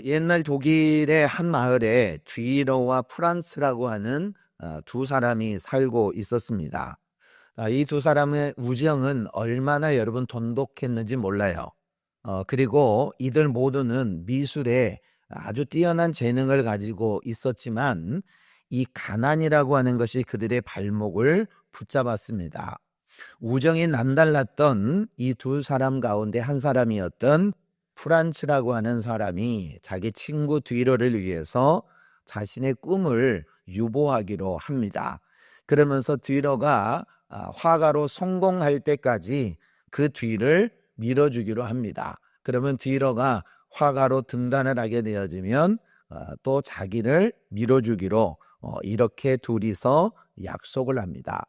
옛날 독일의 한 마을에 뒤러와 프란츠라고 하는 두 사람이 살고 있었습니다. 이 두 사람의 우정은 얼마나 여러분 돈독했는지 몰라요. 그리고 이들 모두는 미술에 아주 뛰어난 재능을 가지고 있었지만 이 가난이라고 하는 것이 그들의 발목을 붙잡았습니다. 우정이 남달랐던 이 두 사람 가운데 한 사람이었던 프란츠라고 하는 사람이 자기 친구 뒤러를 위해서 자신의 꿈을 유보하기로 합니다. 그러면서 뒤러가 화가로 성공할 때까지 그 뒤를 밀어주기로 합니다. 그러면 뒤러가 화가로 등단을 하게 되어지면 또 자기를 밀어주기로 이렇게 둘이서 약속을 합니다.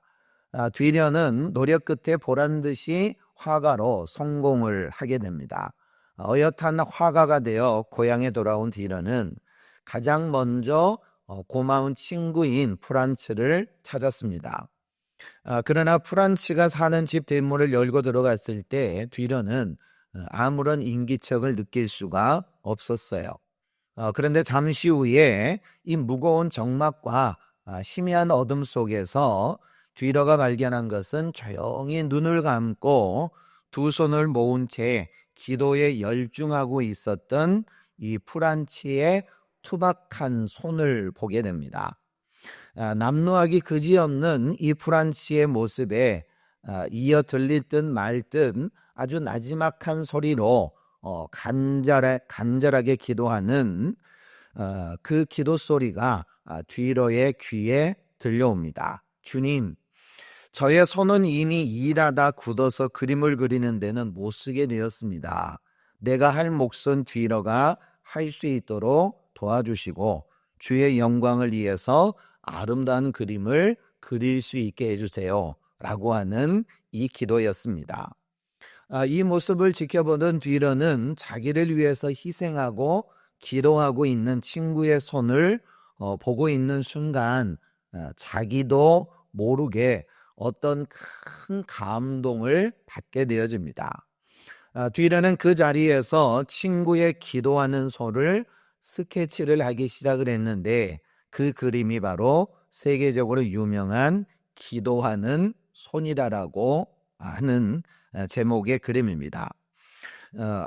뒤려는 노력 끝에 보란 듯이 화가로 성공을 하게 됩니다. 어엿한 화가가 되어 고향에 돌아온 뒤러는 가장 먼저 고마운 친구인 프란츠를 찾았습니다. 그러나 프란츠가 사는 집 대문을 열고 들어갔을 때 뒤러는 아무런 인기척을 느낄 수가 없었어요. 그런데 잠시 후에 이 무거운 정막과 희미한 어둠 속에서 뒤러가 발견한 것은 조용히 눈을 감고 두 손을 모은 채 기도에 열중하고 있었던 이 프란츠의 투박한 손을 보게 됩니다. 남루하기 그지없는 이 프란츠의 모습에 이어 들릴 듯 말 듯 아주 나지막한 소리로 간절하게 기도하는 그 기도 소리가 뒤로의 귀에 들려옵니다. 주님, 저의 손은 이미 일하다 굳어서 그림을 그리는 데는 못 쓰게 되었습니다. 내가 할 몫은 뒤로가 할 수 있도록 도와주시고 주의 영광을 위해서 아름다운 그림을 그릴 수 있게 해주세요. 라고 하는 이 기도였습니다. 이 모습을 지켜보던 뒤로는 자기를 위해서 희생하고 기도하고 있는 친구의 손을 보고 있는 순간 자기도 모르게 어떤 큰 감동을 받게 되어집니다. 뒤로는 그 자리에서 친구의 기도하는 손을 스케치를 하기 시작을 했는데 그 그림이 바로 세계적으로 유명한 기도하는 손이라고 하는 제목의 그림입니다.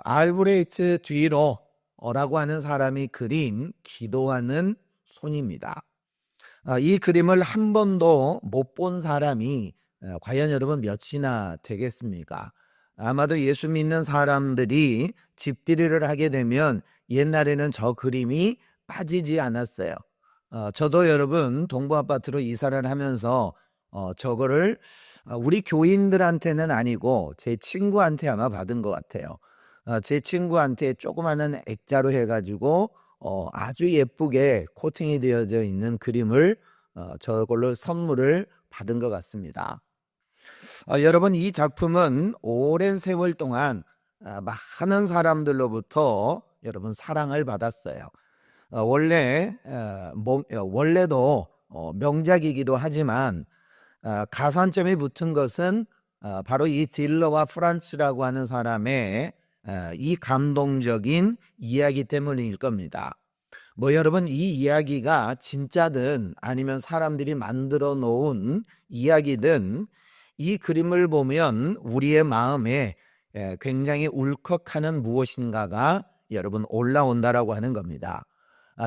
알브레이트 뒤로라고 하는 사람이 그린 기도하는 손입니다. 이 그림을 한 번도 못 본 사람이 과연 여러분 몇이나 되겠습니까? 아마도 예수 믿는 사람들이 집들이를 하게 되면 옛날에는 저 그림이 빠지지 않았어요. 저도 여러분 동부아파트로 이사를 하면서 저거를 우리 교인들한테는 아니고 제 친구한테 아마 받은 것 같아요. 제 친구한테 조그마한 액자로 해가지고 아주 예쁘게 코팅이 되어져 있는 그림을 저걸로 선물을 받은 것 같습니다. 여러분, 이 작품은 오랜 세월 동안 많은 사람들로부터 여러분 사랑을 받았어요. 원래도 명작이기도 하지만 가산점이 붙은 것은 바로 이 딜러와 프란츠라고 하는 사람의 이 감동적인 이야기 때문일 겁니다. 여러분, 이 이야기가 진짜든 아니면 사람들이 만들어 놓은 이야기든 이 그림을 보면 우리의 마음에 굉장히 울컥하는 무엇인가가 여러분 올라온다라고 하는 겁니다.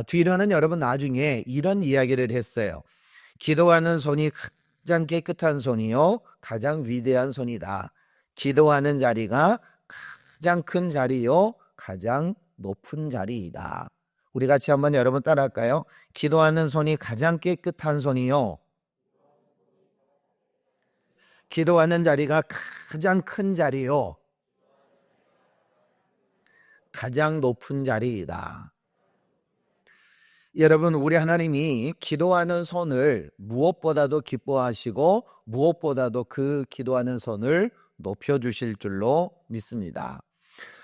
뒤로는 여러분 나중에 이런 이야기를 했어요. 기도하는 손이 가장 깨끗한 손이요 가장 위대한 손이다. 기도하는 자리가 가장 큰 자리요 가장 높은 자리이다. 우리 같이 한번 여러분 따라할까요? 기도하는 손이 가장 깨끗한 손이요 기도하는 자리가 가장 큰 자리요 가장 높은 자리이다. 여러분, 우리 하나님이 기도하는 손을 무엇보다도 기뻐하시고 무엇보다도 그 기도하는 손을 높여주실 줄로 믿습니다.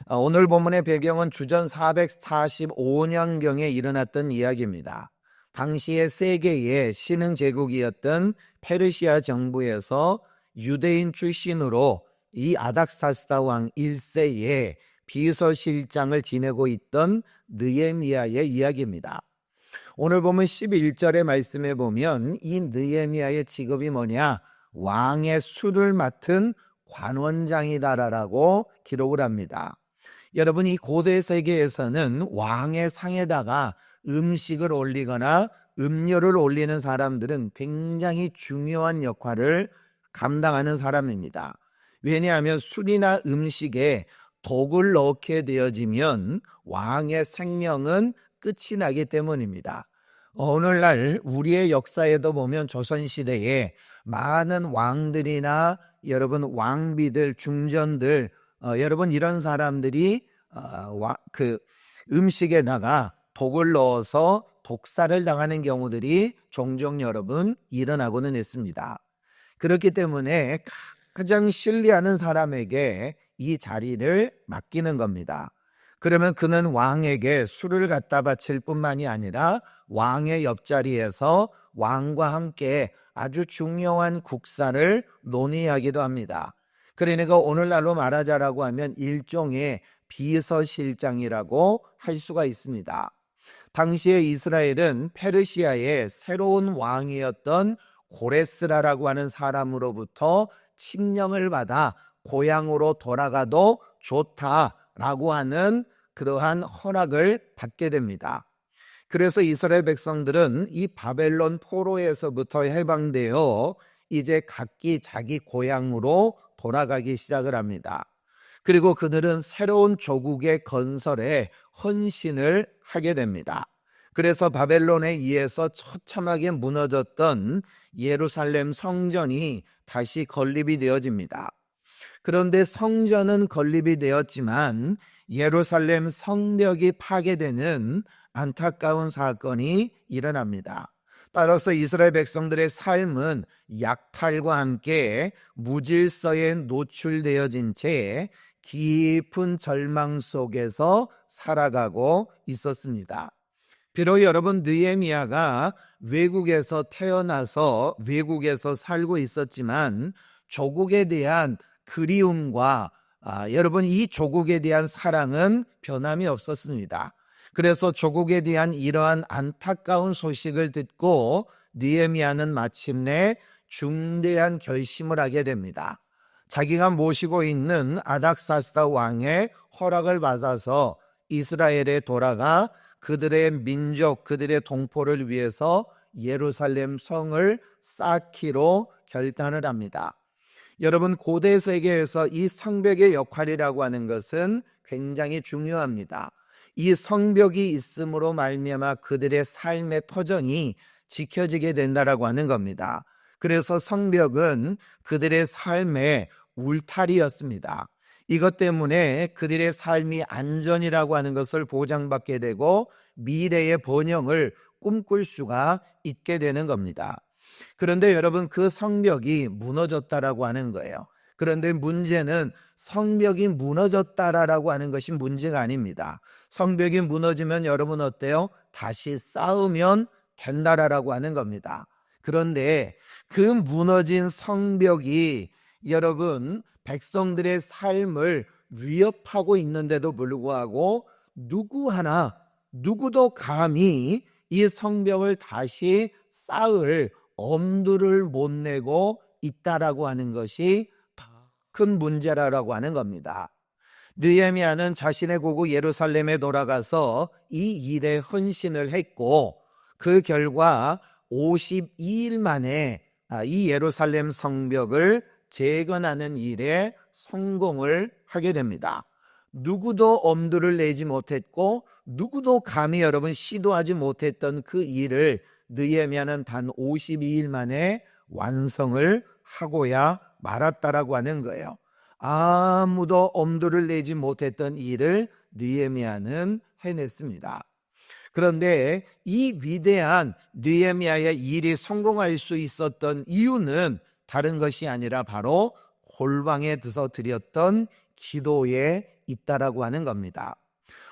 오늘 본문의 배경은 주전 445년경에 일어났던 이야기입니다. 당시의 세계의 신흥 제국이었던 페르시아 정부에서 유대인 출신으로 이 아닥사스다 왕 1세에 비서실장을 지내고 있던 느헤미야의 이야기입니다. 오늘 보면 11절의 말씀에 보면 이 느헤미야의 직업이 뭐냐? 왕의 술을 맡은 관원장이다라고 기록을 합니다. 여러분, 이 고대 세계에서는 왕의 상에다가 음식을 올리거나 음료를 올리는 사람들은 굉장히 중요한 역할을 감당하는 사람입니다. 왜냐하면 술이나 음식에 독을 넣게 되어지면 왕의 생명은 끝이 나기 때문입니다. 오늘날 우리의 역사에도 보면 조선시대에 많은 왕들이나 여러분 왕비들, 중전들, 여러분 이런 사람들이 그 음식에다가 독을 넣어서 독살을 당하는 경우들이 종종 여러분 일어나고는 있습니다. 그렇기 때문에 가장 신뢰하는 사람에게 이 자리를 맡기는 겁니다. 그러면 그는 왕에게 술을 갖다 바칠 뿐만이 아니라 왕의 옆자리에서 왕과 함께 아주 중요한 국사를 논의하기도 합니다. 그러니까 오늘날로 말하자라고 하면 일종의 비서실장이라고 할 수가 있습니다. 당시에 이스라엘은 페르시아의 새로운 왕이었던 고레스라라고 하는 사람으로부터 칙령을 받아 고향으로 돌아가도 좋다라고 하는 그러한 허락을 받게 됩니다. 그래서 이스라엘 백성들은 이 바벨론 포로에서부터 해방되어 이제 각기 자기 고향으로 돌아가기 시작을 합니다. 그리고 그들은 새로운 조국의 건설에 헌신을 하게 됩니다. 그래서 바벨론에 의해서 처참하게 무너졌던 예루살렘 성전이 다시 건립이 되어집니다. 그런데 성전은 건립이 되었지만 예루살렘 성벽이 파괴되는 안타까운 사건이 일어납니다. 따라서 이스라엘 백성들의 삶은 약탈과 함께 무질서에 노출되어진 채 깊은 절망 속에서 살아가고 있었습니다. 비록 여러분 느헤미야가 외국에서 태어나서 외국에서 살고 있었지만 조국에 대한 그리움과 여러분 이 조국에 대한 사랑은 변함이 없었습니다. 그래서 조국에 대한 이러한 안타까운 소식을 듣고 느헤미야는 마침내 중대한 결심을 하게 됩니다. 자기가 모시고 있는 아닥사스다 왕의 허락을 받아서 이스라엘에 돌아가 그들의 민족, 그들의 동포를 위해서 예루살렘 성을 쌓기로 결단을 합니다. 여러분 고대 세계에서 이 성벽의 역할이라고 하는 것은 굉장히 중요합니다. 이 성벽이 있음으로 말미암아 그들의 삶의 터전이 지켜지게 된다라고 하는 겁니다. 그래서 성벽은 그들의 삶의 울타리였습니다. 이것 때문에 그들의 삶이 안전이라고 하는 것을 보장받게 되고 미래의 번영을 꿈꿀 수가 있게 되는 겁니다. 그런데 여러분 그 성벽이 무너졌다라고 하는 거예요. 그런데 문제는 성벽이 무너졌다라고 하는 것이 문제가 아닙니다. 성벽이 무너지면 여러분 어때요? 다시 쌓으면 된다라고 하는 겁니다. 그런데 그 무너진 성벽이 여러분 백성들의 삶을 위협하고 있는데도 불구하고 누구도 감히 이 성벽을 다시 쌓을 엄두를 못 내고 있다라고 하는 것이 큰 문제라고 하는 겁니다. 느헤미야는 자신의 고국 예루살렘에 돌아가서 이 일에 헌신을 했고 그 결과 52일 만에 이 예루살렘 성벽을 재건하는 일에 성공을 하게 됩니다. 누구도 엄두를 내지 못했고 누구도 감히 여러분 시도하지 못했던 그 일을 느헤미야는 단 52일 만에 완성을 하고야 말았다라고 하는 거예요. 아무도 엄두를 내지 못했던 일을 느헤미야는 해냈습니다. 그런데 이 위대한 느헤미야의 일이 성공할 수 있었던 이유는 다른 것이 아니라 바로 골방에 들어서 드렸던 기도에 있다라고 하는 겁니다.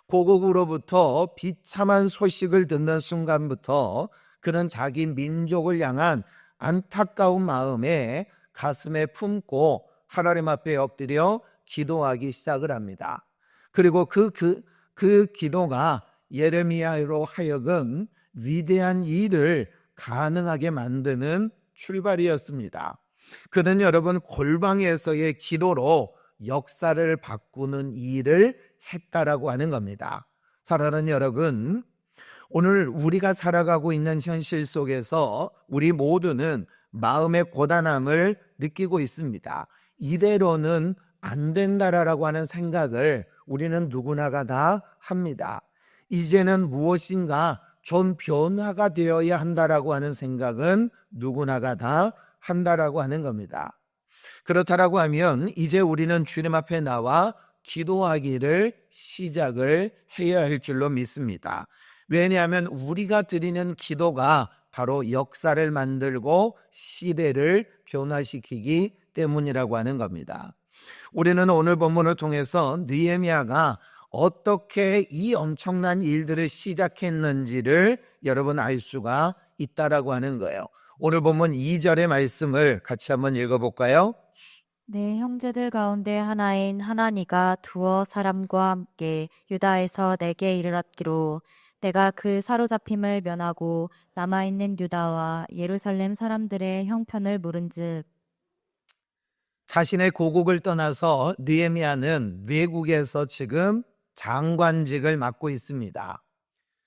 고국으로부터 비참한 소식을 듣는 순간부터 그는 자기 민족을 향한 안타까운 마음에 가슴에 품고 하나님 앞에 엎드려 기도하기 시작을 합니다. 그리고 그 기도가 예레미야로 하여금 위대한 일을 가능하게 만드는 출발이었습니다. 그는 여러분 골방에서의 기도로 역사를 바꾸는 일을 했다라고 하는 겁니다. 사랑하는 여러분, 오늘 우리가 살아가고 있는 현실 속에서 우리 모두는 마음의 고단함을 느끼고 있습니다. 이대로는 안 된다라고 하는 생각을 우리는 누구나가 다 합니다. 이제는 무엇인가 좀 변화가 되어야 한다라고 하는 생각은 누구나가 다 한다라고 하는 겁니다. 그렇다라고 하면 이제 우리는 주님 앞에 나와 기도하기를 시작을 해야 할 줄로 믿습니다. 왜냐하면 우리가 드리는 기도가 바로 역사를 만들고 시대를 변화시키기 때문이라고 하는 겁니다. 우리는 오늘 본문을 통해서 느헤미야가 어떻게 이 엄청난 일들을 시작했는지를 여러분 알 수가 있다라고 하는 거예요. 오늘 본문 2절의 말씀을 같이 한번 읽어볼까요? 내 형제들 가운데 하나인 하나니가 두어 사람과 함께 유다에서 내게 이르렀기로 내가 그 사로잡힘을 면하고 남아있는 유다와 예루살렘 사람들의 형편을 물은즉. 자신의 고국을 떠나서 느헤미야는 외국에서 지금 장관직을 맡고 있습니다.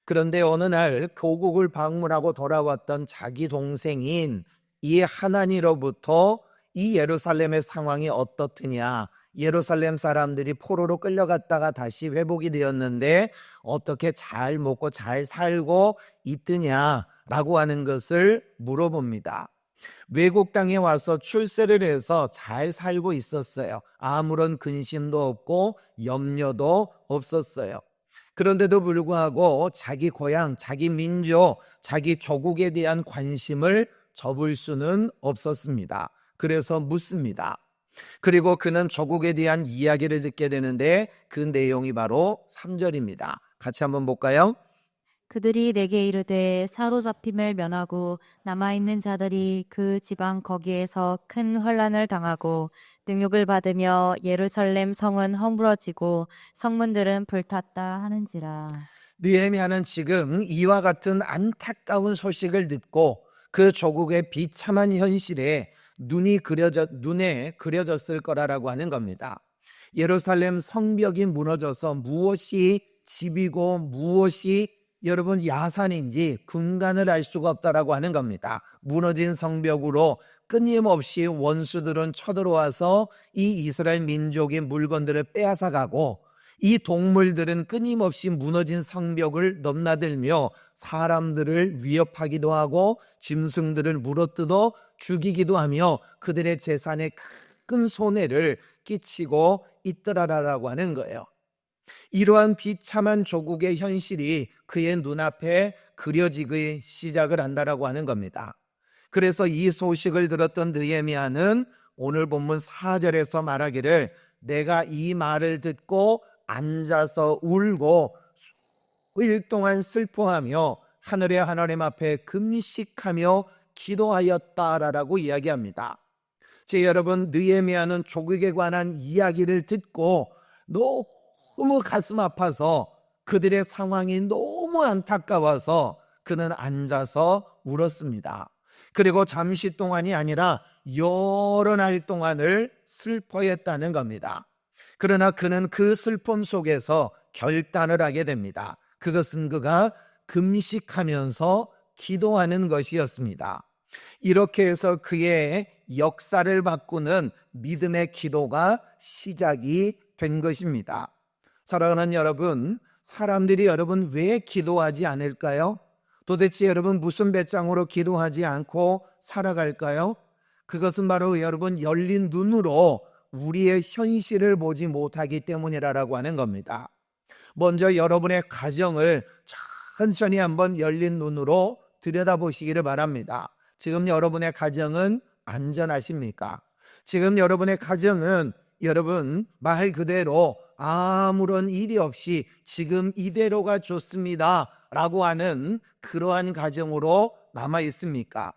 그런데 어느 날 고국을 방문하고 돌아왔던 자기 동생인 이 하나니로부터 이 예루살렘의 상황이 어떻느냐, 예루살렘 사람들이 포로로 끌려갔다가 다시 회복이 되었는데 어떻게 잘 먹고 잘 살고 있느냐라고 하는 것을 물어봅니다. 외국 땅에 와서 출세를 해서 잘 살고 있었어요. 아무런 근심도 없고 염려도 없었어요. 그런데도 불구하고 자기 고향, 자기 민족, 자기 조국에 대한 관심을 접을 수는 없었습니다. 그래서 묻습니다. 그리고 그는 조국에 대한 이야기를 듣게 되는데 그 내용이 바로 3절입니다. 같이 한번 볼까요? 그들이 내게 이르되 사로잡힘을 면하고 남아있는 자들이 그 지방 거기에서 큰 환난을 당하고 능욕을 받으며 예루살렘 성은 허물어지고 성문들은 불탔다 하는지라. 느헤미야는 지금 이와 같은 안타까운 소식을 듣고 그 조국의 비참한 현실에 눈에 그려졌을 거라고 하는 겁니다. 예루살렘 성벽이 무너져서 무엇이 집이고 무엇이 여러분 야산인지 분간을 알 수가 없다라고 하는 겁니다. 무너진 성벽으로 끊임없이 원수들은 쳐들어와서 이 이스라엘 민족의 물건들을 빼앗아가고 이 동물들은 끊임없이 무너진 성벽을 넘나들며 사람들을 위협하기도 하고 짐승들을 물어뜯어 죽이기도 하며 그들의 재산에 큰 손해를 끼치고 있더라라고 하는 거예요. 이러한 비참한 조국의 현실이 그의 눈앞에 그려지기 시작을 한다라고 하는 겁니다. 그래서 이 소식을 들었던 느헤미야는 오늘 본문 4절에서 말하기를 내가 이 말을 듣고 앉아서 울고 수일 동안 슬퍼하며 하늘의 하나님 앞에 금식하며 기도하였다라고 이야기합니다. 제 여러분, 느헤미야는 조국에 관한 이야기를 듣고 너무 가슴 아파서 그들의 상황이 너무 안타까워서 그는 앉아서 울었습니다. 그리고 잠시 동안이 아니라 여러 날 동안을 슬퍼했다는 겁니다. 그러나 그는 그 슬픔 속에서 결단을 하게 됩니다. 그것은 그가 금식하면서 기도하는 것이었습니다. 이렇게 해서 그의 역사를 바꾸는 믿음의 기도가 시작이 된 것입니다. 사랑하는 여러분, 사람들이 여러분 왜 기도하지 않을까요? 도대체 여러분 무슨 배짱으로 기도하지 않고 살아갈까요? 그것은 바로 여러분 열린 눈으로 우리의 현실을 보지 못하기 때문이라고 하는 겁니다. 먼저 여러분의 가정을 천천히 한번 열린 눈으로 들여다보시기를 바랍니다. 지금 여러분의 가정은 안전하십니까? 지금 여러분의 가정은 여러분 말 그대로 아무런 일이 없이 지금 이대로가 좋습니다 라고 하는 그러한 가정으로 남아 있습니까?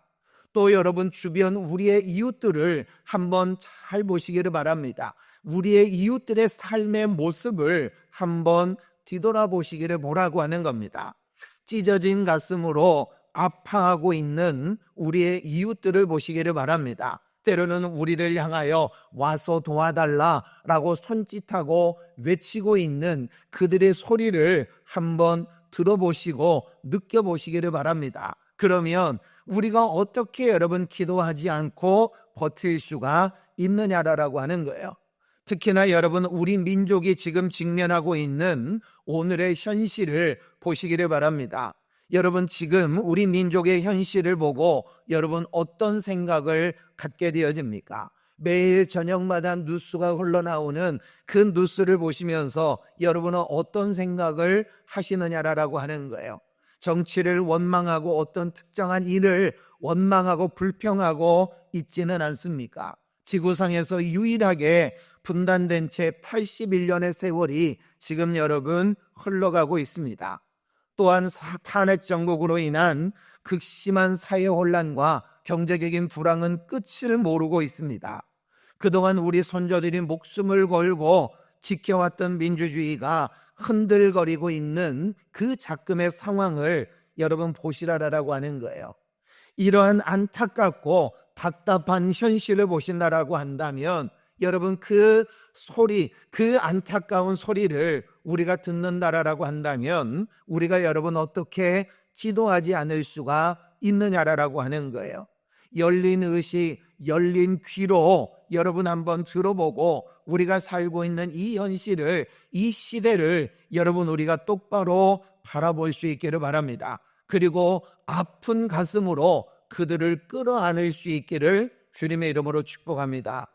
또 여러분 주변 우리의 이웃들을 한번 잘 보시기를 바랍니다. 우리의 이웃들의 삶의 모습을 한번 뒤돌아보시기를 뭐라고 하는 겁니다. 찢어진 가슴으로 아파하고 있는 우리의 이웃들을 보시기를 바랍니다. 때로는 우리를 향하여 와서 도와달라라고 손짓하고 외치고 있는 그들의 소리를 한번 들어보시고 느껴보시기를 바랍니다. 그러면 우리가 어떻게 여러분 기도하지 않고 버틸 수가 있느냐라고 하는 거예요. 특히나 여러분 우리 민족이 지금 직면하고 있는 오늘의 현실을 보시기를 바랍니다. 여러분 지금 우리 민족의 현실을 보고 여러분 어떤 생각을 갖게 되어집니까? 매일 저녁마다 뉴스가 흘러나오는 그 뉴스를 보시면서 여러분은 어떤 생각을 하시느냐라고 하는 거예요. 정치를 원망하고 어떤 특정한 일을 원망하고 불평하고 있지는 않습니까? 지구상에서 유일하게 분단된 채 81년의 세월이 지금 여러분 흘러가고 있습니다. 또한 탄핵 정국으로 인한 극심한 사회 혼란과 경제적인 불황은 끝을 모르고 있습니다. 그동안 우리 선조들이 목숨을 걸고 지켜왔던 민주주의가 흔들거리고 있는 그 작금의 상황을 여러분 보시라라고 하는 거예요. 이러한 안타깝고 답답한 현실을 보신다라고 한다면 여러분 그 소리, 그 안타까운 소리를 우리가 듣는다라고 한다면 우리가 여러분 어떻게 기도하지 않을 수가 있느냐라고 하는 거예요. 열린 의식, 열린 귀로 여러분 한번 들어보고 우리가 살고 있는 이 현실을, 이 시대를 여러분 우리가 똑바로 바라볼 수 있기를 바랍니다. 그리고 아픈 가슴으로 그들을 끌어안을 수 있기를 주님의 이름으로 축복합니다.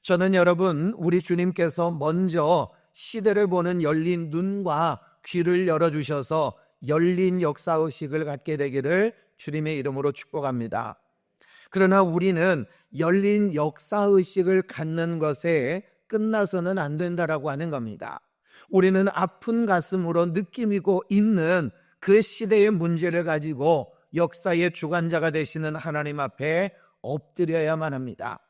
저는 여러분 우리 주님께서 먼저 시대를 보는 열린 눈과 귀를 열어주셔서 열린 역사의식을 갖게 되기를 주님의 이름으로 축복합니다. 그러나 우리는 열린 역사의식을 갖는 것에 끝나서는 안 된다라고 하는 겁니다. 우리는 아픈 가슴으로 느끼고 있는 그 시대의 문제를 가지고 역사의 주관자가 되시는 하나님 앞에 엎드려야만 합니다.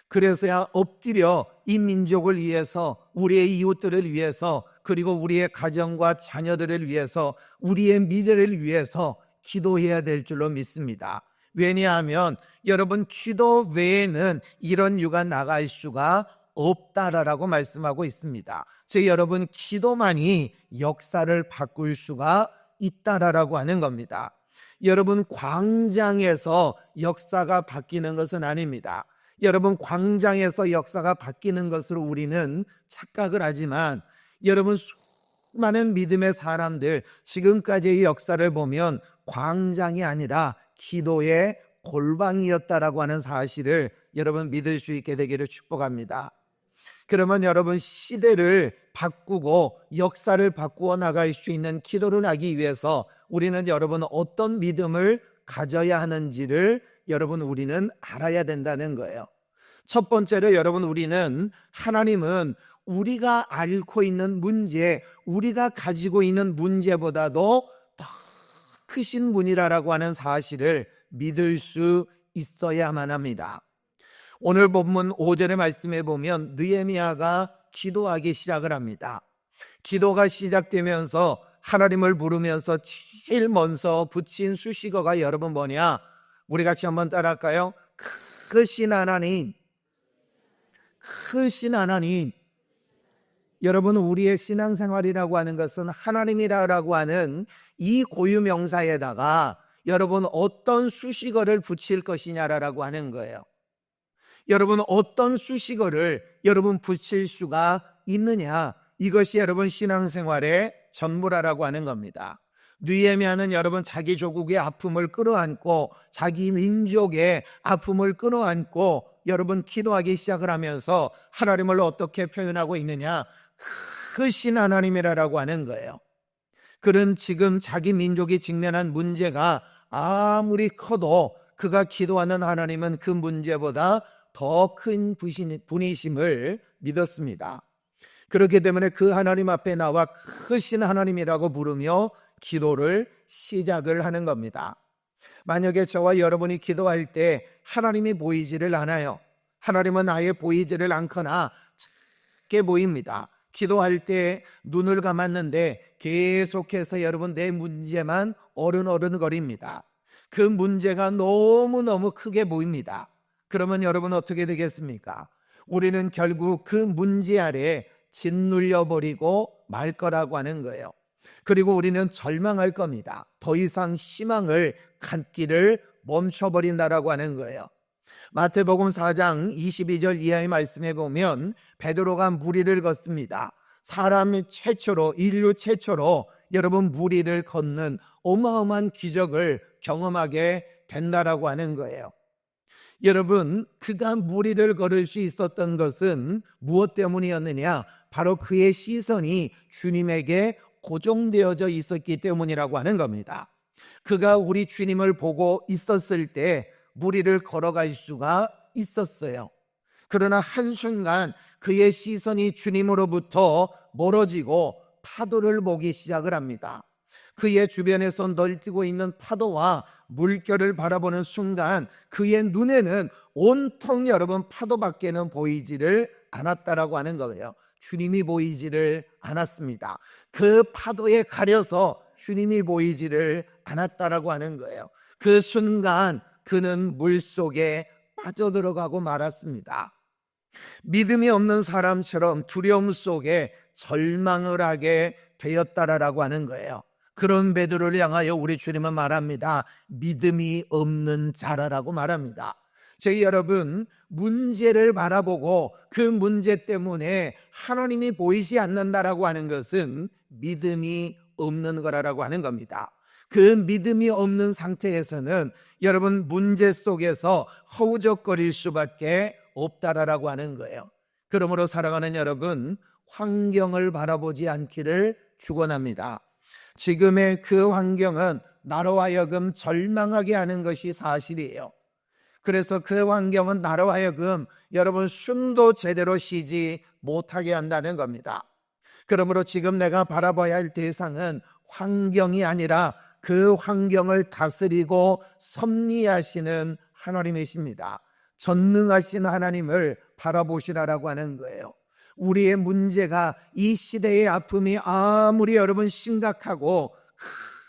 그래서야 엎드려 이 민족을 위해서, 우리의 이웃들을 위해서, 그리고 우리의 가정과 자녀들을 위해서, 우리의 미래를 위해서 기도해야 될 줄로 믿습니다. 왜냐하면 여러분 기도 외에는 이런 유가 나갈 수가 없다라고 말씀하고 있습니다. 즉 여러분 기도만이 역사를 바꿀 수가 있다라고 하는 겁니다. 여러분 광장에서 역사가 바뀌는 것은 아닙니다. 여러분 광장에서 역사가 바뀌는 것으로 우리는 착각을 하지만 여러분 수많은 믿음의 사람들 지금까지의 역사를 보면 광장이 아니라 기도의 골방이었다라고 하는 사실을 여러분 믿을 수 있게 되기를 축복합니다. 그러면 여러분 시대를 바꾸고 역사를 바꾸어 나갈 수 있는 기도를 하기 위해서 우리는 여러분 어떤 믿음을 가져야 하는지를 여러분 우리는 알아야 된다는 거예요. 첫 번째로 여러분 우리는 하나님은 우리가 앓고 있는 문제, 우리가 가지고 있는 문제보다도 더 크신 분이라고 하는 사실을 믿을 수 있어야만 합니다. 오늘 본문 5절의 말씀에 보면 느헤미야가 기도하기 시작을 합니다. 기도가 시작되면서 하나님을 부르면서 제일 먼저 붙인 수식어가 여러분 뭐냐? 우리 같이 한번 따라할까요? 크신 하나님, 크신 하나님. 여러분 우리의 신앙생활이라고 하는 것은 하나님이라고 하는 이 고유명사에다가 여러분 어떤 수식어를 붙일 것이냐라고 하는 거예요. 여러분 어떤 수식어를 여러분 붙일 수가 있느냐, 이것이 여러분 신앙생활의 전부라고 하는 겁니다. 느헤미야는 여러분 자기 조국의 아픔을 끌어안고 자기 민족의 아픔을 끌어안고 여러분 기도하기 시작을 하면서 하나님을 어떻게 표현하고 있느냐, 크신 하나님이라고 하는 거예요. 그는 지금 자기 민족이 직면한 문제가 아무리 커도 그가 기도하는 하나님은 그 문제보다 더 큰 분이심을 믿었습니다. 그렇기 때문에 그 하나님 앞에 나와 크신 하나님이라고 부르며 기도를 시작을 하는 겁니다. 만약에 저와 여러분이 기도할 때 하나님이 보이지를 않아요. 하나님은 아예 보이지를 않거나 작게 보입니다. 기도할 때 눈을 감았는데 계속해서 여러분 내 문제만 어른어른거립니다. 그 문제가 너무너무 크게 보입니다. 그러면 여러분 어떻게 되겠습니까? 우리는 결국 그 문제 아래 짓눌려 버리고 말 거라고 하는 거예요. 그리고 우리는 절망할 겁니다. 더 이상 희망을 갖기를 멈춰버린다라고 하는 거예요. 마태복음 4장 22절 이하의 말씀에 보면 베드로가 무리를 걷습니다. 사람 최초로, 인류 최초로 여러분 무리를 걷는 어마어마한 기적을 경험하게 된다라고 하는 거예요. 여러분, 그가 무리를 걸을 수 있었던 것은 무엇 때문이었느냐? 바로 그의 시선이 주님에게 고정되어져 있었기 때문이라고 하는 겁니다. 그가 우리 주님을 보고 있었을 때 무리를 걸어갈 수가 있었어요. 그러나 한순간 그의 시선이 주님으로부터 멀어지고 파도를 보기 시작을 합니다. 그의 주변에서 널뛰고 있는 파도와 물결을 바라보는 순간 그의 눈에는 온통 여러분 파도밖에는 보이지를 않았다라고 하는 거예요. 주님이 보이지를 않았습니다. 그 파도에 가려서 주님이 보이지를 않았다라고 하는 거예요. 그 순간 그는 물속에 빠져들어가고 말았습니다. 믿음이 없는 사람처럼 두려움 속에 절망을 하게 되었다라고 하는 거예요. 그런 베드로를 향하여 우리 주님은 말합니다. 믿음이 없는 자라라고 말합니다. 저희 여러분, 문제를 바라보고 그 문제 때문에 하나님이 보이지 않는다라고 하는 것은 믿음이 없는 거라고 하는 겁니다. 그 믿음이 없는 상태에서는 여러분 문제 속에서 허우적거릴 수밖에 없다라고 하는 거예요. 그러므로 사랑하는 여러분, 환경을 바라보지 않기를 축원합니다. 지금의 그 환경은 나로 하여금 절망하게 하는 것이 사실이에요. 그래서 그 환경은 나로 하여금 여러분 숨도 제대로 쉬지 못하게 한다는 겁니다. 그러므로 지금 내가 바라봐야 할 대상은 환경이 아니라 그 환경을 다스리고 섭리하시는 하나님이십니다. 전능하신 하나님을 바라보시라라고 하는 거예요. 우리의 문제가 이 시대의 아픔이 아무리 여러분 심각하고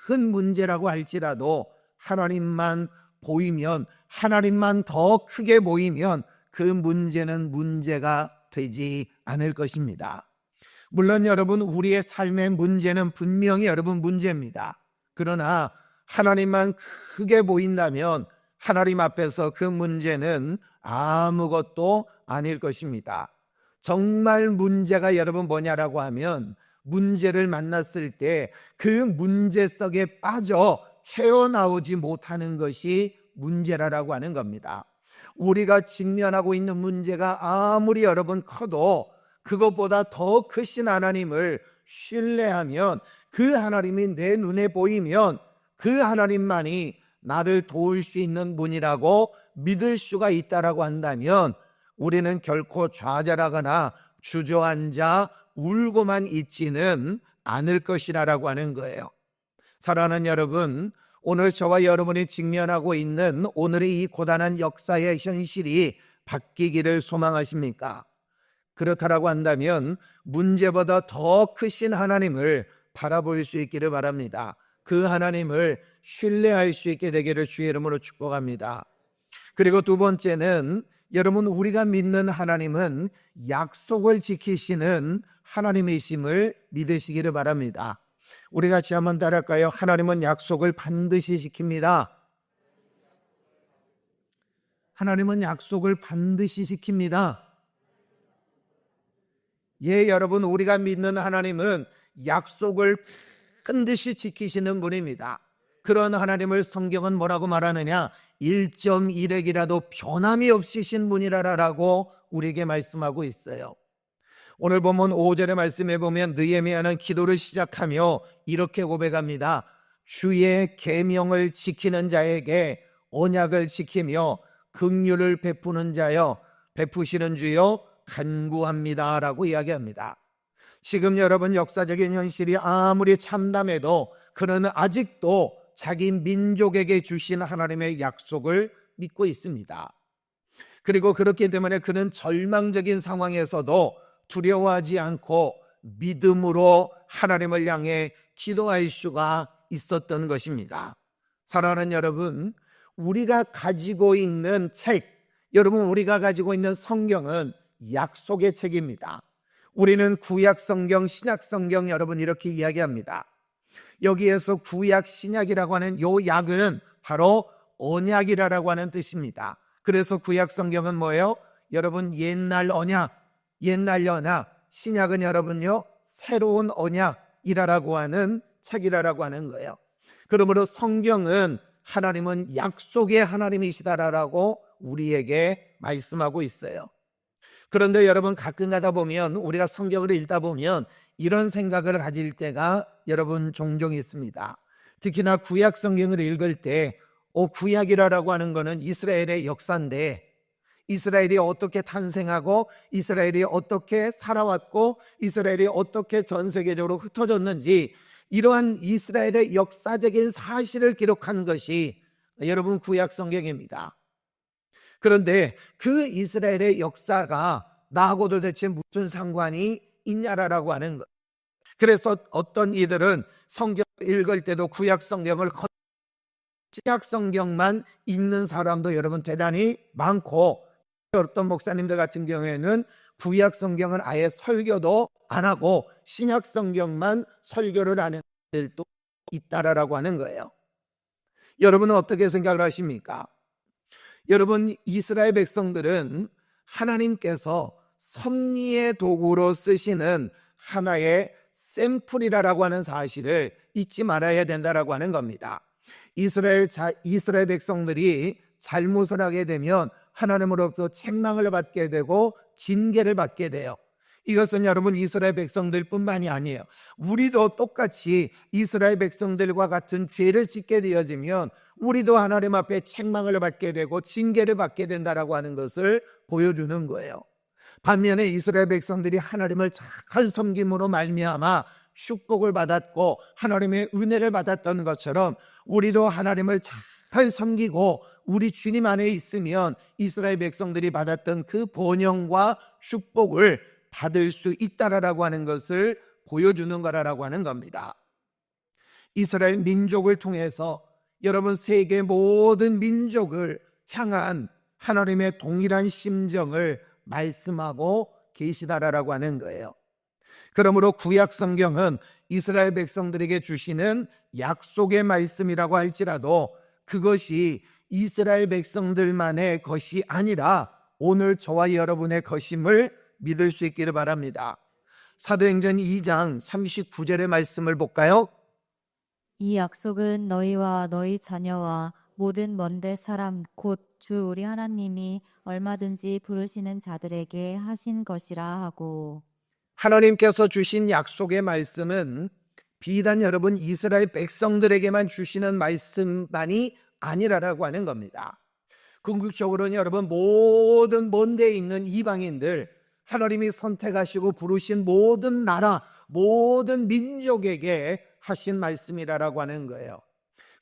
큰 문제라고 할지라도 하나님만 보이면, 하나님만 더 크게 보이면 그 문제는 문제가 되지 않을 것입니다. 물론 여러분 우리의 삶의 문제는 분명히 여러분 문제입니다. 그러나 하나님만 크게 보인다면 하나님 앞에서 그 문제는 아무것도 아닐 것입니다. 정말 문제가 여러분 뭐냐라고 하면 문제를 만났을 때 그 문제 속에 빠져 헤어나오지 못하는 것이 문제라고 하는 겁니다. 우리가 직면하고 있는 문제가 아무리 여러분 커도 그것보다 더 크신 하나님을 신뢰하면, 그 하나님이 내 눈에 보이면 그 하나님만이 나를 도울 수 있는 분이라고 믿을 수가 있다라고 한다면 우리는 결코 좌절하거나 주저앉아 울고만 있지는 않을 것이라고 하는 거예요. 사랑하는 여러분, 오늘 저와 여러분이 직면하고 있는 오늘의 이 고단한 역사의 현실이 바뀌기를 소망하십니까? 그렇다라고 한다면 문제보다 더 크신 하나님을 바라볼 수 있기를 바랍니다. 그 하나님을 신뢰할 수 있게 되기를 주의 이름으로 축복합니다. 그리고 두 번째는 여러분 우리가 믿는 하나님은 약속을 지키시는 하나님이심을 믿으시기를 바랍니다. 우리 같이 한번 따라할까요? 하나님은 약속을 반드시 지킵니다. 하나님은 약속을 반드시 지킵니다. 예, 여러분 우리가 믿는 하나님은 약속을 반드시 지키시는 분입니다. 그런 하나님을 성경은 뭐라고 말하느냐? 1.1핵이라도 변함이 없으신 분이라고 우리에게 말씀하고 있어요. 오늘 보면 5절의 말씀에 보면 느헤미야는 기도를 시작하며 이렇게 고백합니다. 주의 계명을 지키는 자에게 언약을 지키며 긍휼을 베푸는 자여 베푸시는 주여 간구합니다 라고 이야기합니다. 지금 여러분 역사적인 현실이 아무리 참담해도 그는 아직도 자기 민족에게 주신 하나님의 약속을 믿고 있습니다. 그리고 그렇기 때문에 그는 절망적인 상황에서도 두려워하지 않고 믿음으로 하나님을 향해 기도할 수가 있었던 것입니다. 사랑하는 여러분, 우리가 가지고 있는 책, 여러분 우리가 가지고 있는 성경은 약속의 책입니다. 우리는 구약 성경, 신약 성경 여러분 이렇게 이야기합니다. 여기에서 구약, 신약이라고 하는 요 약은 바로 언약이라고 하는 뜻입니다. 그래서 구약 성경은 뭐예요? 여러분 옛날 언약, 옛날 언약, 신약은 여러분요 새로운 언약이라고 하는 책이라고 하는 거예요. 그러므로 성경은 하나님은 약속의 하나님이시다라고 우리에게 말씀하고 있어요. 그런데 여러분 가끔 가다 보면 우리가 성경을 읽다 보면 이런 생각을 가질 때가 여러분 종종 있습니다. 특히나 구약 성경을 읽을 때 구약이라고 하는 것은 이스라엘의 역사인데 이스라엘이 어떻게 탄생하고 이스라엘이 어떻게 살아왔고 이스라엘이 어떻게 전 세계적으로 흩어졌는지 이러한 이스라엘의 역사적인 사실을 기록한 것이 여러분 구약 성경입니다. 그런데 그 이스라엘의 역사가 나하고 도대체 무슨 상관이 있냐라고 하는 것. 그래서 어떤 이들은 성경을 읽을 때도 구약 성경을 신약 성경만 읽는 사람도 여러분 대단히 많고 어떤 목사님들 같은 경우에는 구약 성경은 아예 설교도 안 하고 신약 성경만 설교를 하는 분들도 있다라고 하는 거예요. 여러분은 어떻게 생각을 하십니까? 여러분 이스라엘 백성들은 하나님께서 섭리의 도구로 쓰시는 하나의 샘플이라고 하는 사실을 잊지 말아야 된다라고 하는 겁니다. 이스라엘 백성들이 잘못을 하게 되면 하나님으로부터 책망을 받게 되고 징계를 받게 돼요. 이것은 여러분 이스라엘 백성들 뿐만이 아니에요. 우리도 똑같이 이스라엘 백성들과 같은 죄를 짓게 되어지면 우리도 하나님 앞에 책망을 받게 되고 징계를 받게 된다라고 하는 것을 보여주는 거예요. 반면에 이스라엘 백성들이 하나님을 잘 섬김으로 말미암아 축복을 받았고 하나님의 은혜를 받았던 것처럼 우리도 하나님을 잘 섬기고 우리 주님 안에 있으면 이스라엘 백성들이 받았던 그 번영과 축복을 받을 수 있다라고 하는 것을 보여주는 거라고 하는 겁니다. 이스라엘 민족을 통해서 여러분 세계 모든 민족을 향한 하나님의 동일한 심정을 말씀하고 계시다라고 하는 거예요. 그러므로 구약 성경은 이스라엘 백성들에게 주시는 약속의 말씀이라고 할지라도 그것이 이스라엘 백성들만의 것이 아니라 오늘 저와 여러분의 것임을 믿을 수 있기를 바랍니다. 사도행전 2장 39절의 말씀을 볼까요? 이 약속은 너희와 너희 자녀와 모든 먼데 사람 곧 주 우리 하나님이 얼마든지 부르시는 자들에게 하신 것이라 하고. 하나님께서 주신 약속의 말씀은 비단 여러분 이스라엘 백성들에게만 주시는 말씀만이 아니라고 하는 겁니다. 궁극적으로는 여러분 모든 먼 데 있는 이방인들 하나님이 선택하시고 부르신 모든 나라 모든 민족에게 하신 말씀이라고 하는 거예요.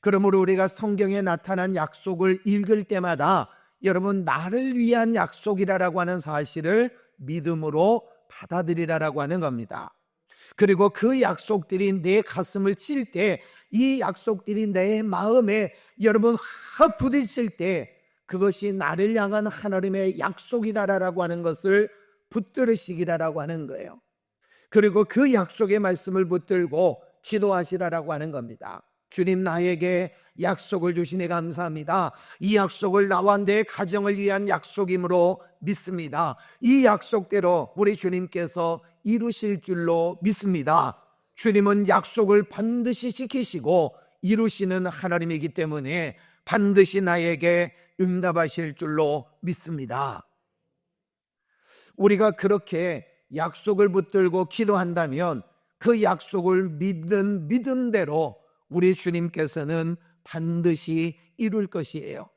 그러므로 우리가 성경에 나타난 약속을 읽을 때마다 여러분 나를 위한 약속이라고 하는 사실을 믿음으로 받아들이라고 하는 겁니다. 그리고 그 약속들이 내 가슴을 칠 때 이 약속들이 내 마음에 여러분 확 부딪힐 때 그것이 나를 향한 하나님의 약속이다라고 하는 것을 붙들으시기라고 하는 거예요. 그리고 그 약속의 말씀을 붙들고 기도하시라라고 하는 겁니다. 주님 나에게 약속을 주시니 감사합니다. 이 약속을 나와 내 가정을 위한 약속이므로 믿습니다. 이 약속대로 우리 주님께서 이루실 줄로 믿습니다. 주님은 약속을 반드시 지키시고 이루시는 하나님이기 때문에 반드시 나에게 응답하실 줄로 믿습니다. 우리가 그렇게 약속을 붙들고 기도한다면 그 약속을 믿는 믿음대로 우리 주님께서는 반드시 이룰 것이에요.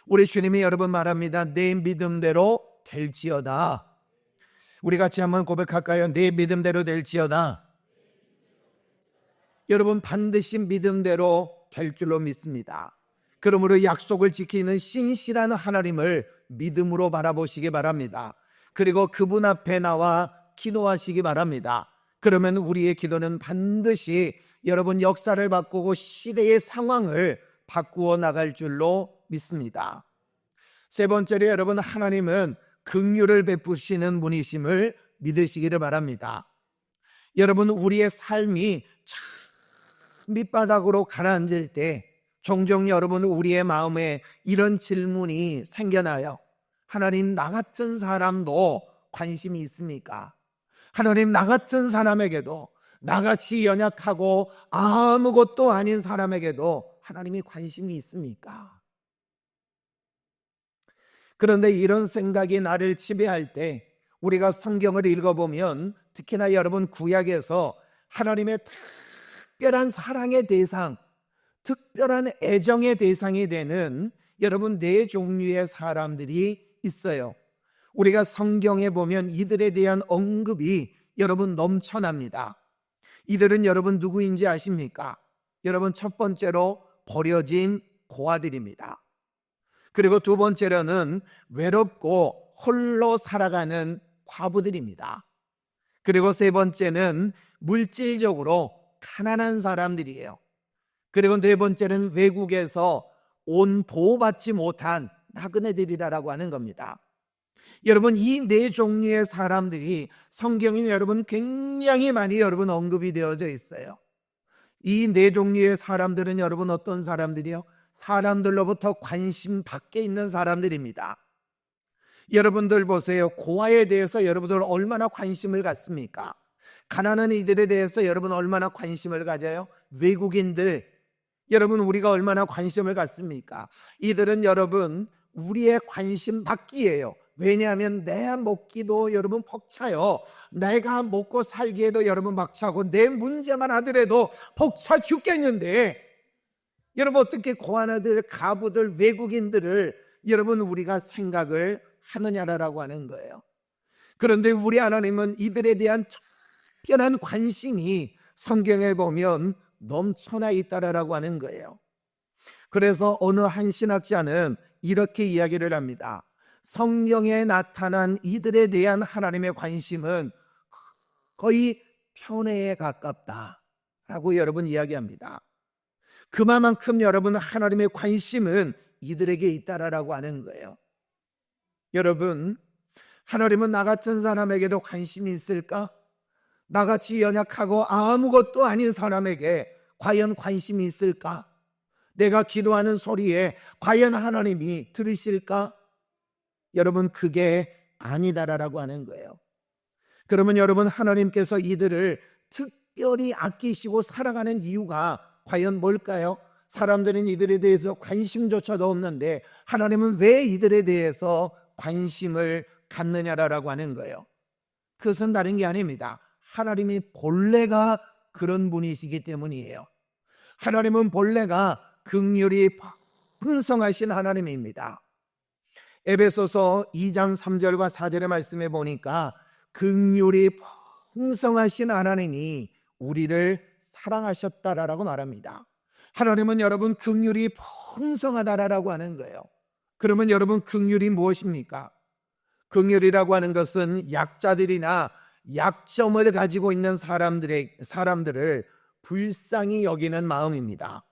우리 주님이 여러분 말합니다. 내 믿음대로 될지어다. 우리 같이 한번 고백할까요? 내 믿음대로 될지어다. 여러분 반드시 믿음대로 될 줄로 믿습니다. 그러므로 약속을 지키는 신실한 하나님을 믿음으로 바라보시기 바랍니다. 그리고 그분 앞에 나와 기도하시기 바랍니다. 그러면 우리의 기도는 반드시 여러분 역사를 바꾸고 시대의 상황을 바꾸어 나갈 줄로 믿습니다. 세 번째로 여러분, 하나님은 긍휼을 베푸시는 분이심을 믿으시기를 바랍니다. 여러분, 우리의 삶이 참 밑바닥으로 가라앉을 때 종종 여러분 우리의 마음에 이런 질문이 생겨나요. 하나님, 나 같은 사람도 관심이 있습니까? 하나님, 나 같은 사람에게도, 나같이 연약하고 아무것도 아닌 사람에게도 하나님이 관심이 있습니까? 그런데 이런 생각이 나를 지배할 때 우리가 성경을 읽어보면, 특히나 여러분 구약에서 하나님의 특별한 사랑의 대상, 특별한 애정의 대상이 되는 여러분 네 종류의 사람들이 있어요. 우리가 성경에 보면 이들에 대한 언급이 여러분 넘쳐납니다. 이들은 여러분 누구인지 아십니까? 여러분, 첫 번째로 버려진 고아들입니다. 그리고 두 번째로는 외롭고 홀로 살아가는 과부들입니다. 그리고 세 번째는 물질적으로 가난한 사람들이에요. 그리고 네 번째는 외국에서 온 보호받지 못한 나그네들이라고 하는 겁니다. 여러분, 이 네 종류의 사람들이 성경에 여러분 굉장히 많이 여러분 언급이 되어져 있어요. 이 네 종류의 사람들은 여러분 어떤 사람들이요? 사람들로부터 관심 밖에 있는 사람들입니다. 여러분들 보세요. 고아에 대해서 여러분들 얼마나 관심을 갖습니까? 가난한 이들에 대해서 여러분 얼마나 관심을 가져요? 외국인들, 여러분 우리가 얼마나 관심을 갖습니까? 이들은 여러분 우리의 관심 받기예요. 왜냐하면 내 먹기도 여러분 벅차요. 내가 먹고 살기에도 여러분 벅차고 내 문제만 하더라도 벅차 죽겠는데, 여러분 어떻게 고아나들, 가부들, 외국인들을 여러분 우리가 생각을 하느냐라고 하는 거예요. 그런데 우리 하나님은 이들에 대한 특별한 관심이 성경에 보면 넘쳐나 있다라고 하는 거예요. 그래서 어느 한 신학자는 이렇게 이야기를 합니다. 성경에 나타난 이들에 대한 하나님의 관심은 거의 편애에 가깝다라고 여러분 이야기합니다. 그만큼 여러분 하나님의 관심은 이들에게 있다라고 하는 거예요. 여러분, 하나님은 나 같은 사람에게도 관심이 있을까? 나같이 연약하고 아무것도 아닌 사람에게 과연 관심이 있을까? 내가 기도하는 소리에 과연 하나님이 들으실까? 여러분, 그게 아니다라고 하는 거예요. 그러면 여러분, 하나님께서 이들을 특별히 아끼시고 살아가는 이유가 과연 뭘까요? 사람들은 이들에 대해서 관심조차도 없는데 하나님은 왜 이들에 대해서 관심을 갖느냐라고 하는 거예요. 그것은 다른 게 아닙니다. 하나님이 본래가 그런 분이시기 때문이에요. 하나님은 본래가 긍휼이 풍성하신 하나님입니다. 에베소서 2장 3절과 4절의 말씀에 보니까 긍휼이 풍성하신 하나님이 우리를 사랑하셨다라고 말합니다. 하나님은 여러분 긍휼이 풍성하다라고 하는 거예요. 그러면 여러분 긍휼이 무엇입니까? 긍휼이라고 하는 것은 약자들이나 약점을 가지고 있는 사람들을 불쌍히 여기는 마음입니다.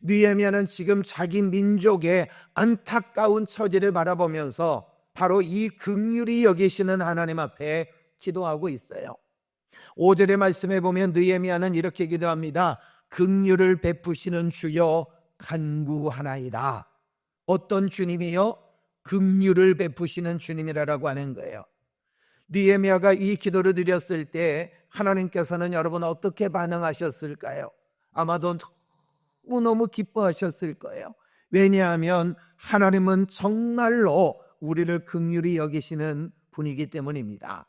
느헤미야는 지금 자기 민족의 안타까운 처지를 바라보면서 바로 이 긍휼히 여기시는 하나님 앞에 기도하고 있어요. 5절의 말씀에 보면 느헤미야는 이렇게 기도합니다. 긍휼을 베푸시는 주여 간구하나이다. 어떤 주님이요? 긍휼을 베푸시는 주님이라고 하는 거예요. 느헤미야가 이 기도를 드렸을 때 하나님께서는 여러분 어떻게 반응하셨을까요? 아마도 너무 기뻐하셨을 거예요. 왜냐하면 하나님은 정말로 우리를 긍휼히 여기시는 분이기 때문입니다.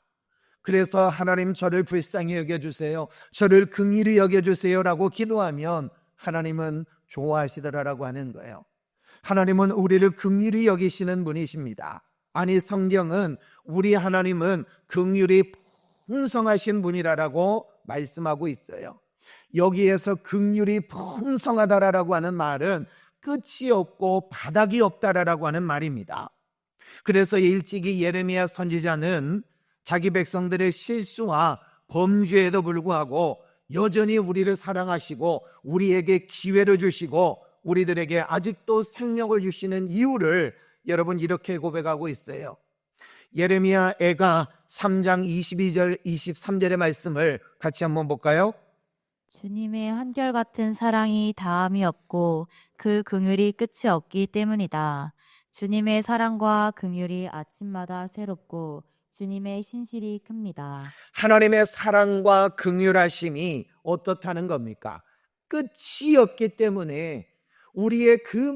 그래서 하나님 저를 불쌍히 여겨주세요, 저를 긍휼히 여겨주세요라고 기도하면 하나님은 좋아하시더라라고 하는 거예요. 하나님은 우리를 긍휼히 여기시는 분이십니다. 아니, 성경은 우리 하나님은 긍휼이 풍성하신 분이라고 말씀하고 있어요. 여기에서 긍휼이 풍성하다라고 하는 말은 끝이 없고 바닥이 없다라고 하는 말입니다. 그래서 일찍이 예레미야 선지자는 자기 백성들의 실수와 범죄에도 불구하고 여전히 우리를 사랑하시고 우리에게 기회를 주시고 우리들에게 아직도 생명을 주시는 이유를 여러분 이렇게 고백하고 있어요. 예레미야 애가 3장 22절 23절의 말씀을 같이 한번 볼까요? 주님의 한결같은 사랑이 다함이 없고 그 긍휼이 끝이 없기 때문이다. 주님의 사랑과 긍휼이 아침마다 새롭고 주님의 신실이 큽니다. 하나님의 사랑과 긍휼하심이 어떻다는 겁니까? 끝이 없기 때문에 우리의 그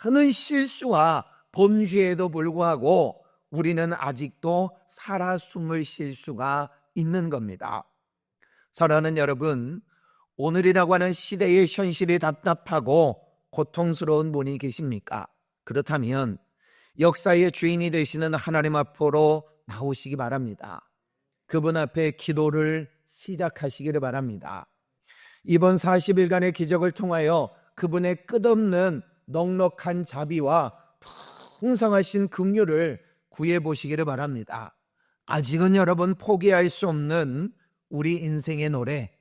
많은 실수와 범죄에도 불구하고 우리는 아직도 살아 숨을 쉴 수가 있는 겁니다. 사랑하는 여러분, 오늘이라고 하는 시대의 현실이 답답하고 고통스러운 분이 계십니까? 그렇다면 역사의 주인이 되시는 하나님 앞으로 나오시기 바랍니다. 그분 앞에 기도를 시작하시기를 바랍니다. 이번 40일간의 기적을 통하여 그분의 끝없는 넉넉한 자비와 풍성하신 긍휼을 구해보시기를 바랍니다. 아직은 여러분 포기할 수 없는 우리 인생의 노래,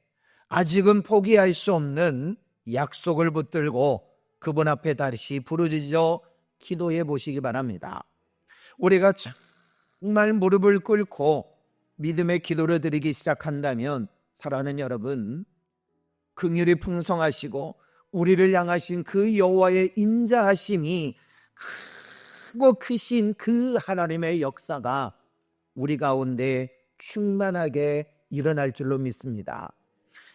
아직은 포기할 수 없는 약속을 붙들고 그분 앞에 다시 부르짖어 기도해 보시기 바랍니다. 우리가 정말 무릎을 꿇고 믿음의 기도를 드리기 시작한다면 사랑하는 여러분, 긍휼이 풍성하시고 우리를 향하신 그 여호와의 인자하심이 크고 크신 그 하나님의 역사가 우리 가운데 충만하게 일어날 줄로 믿습니다.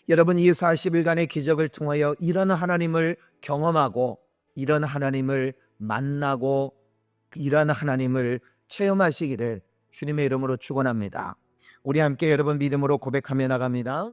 여러분, 이 40일간의 기적을 통하여 이런 하나님을 경험하고 이런 하나님을 만나고 이런 하나님을 체험하시기를 주님의 이름으로 축원합니다. 우리 함께 여러분 믿음으로 고백하며 나갑니다.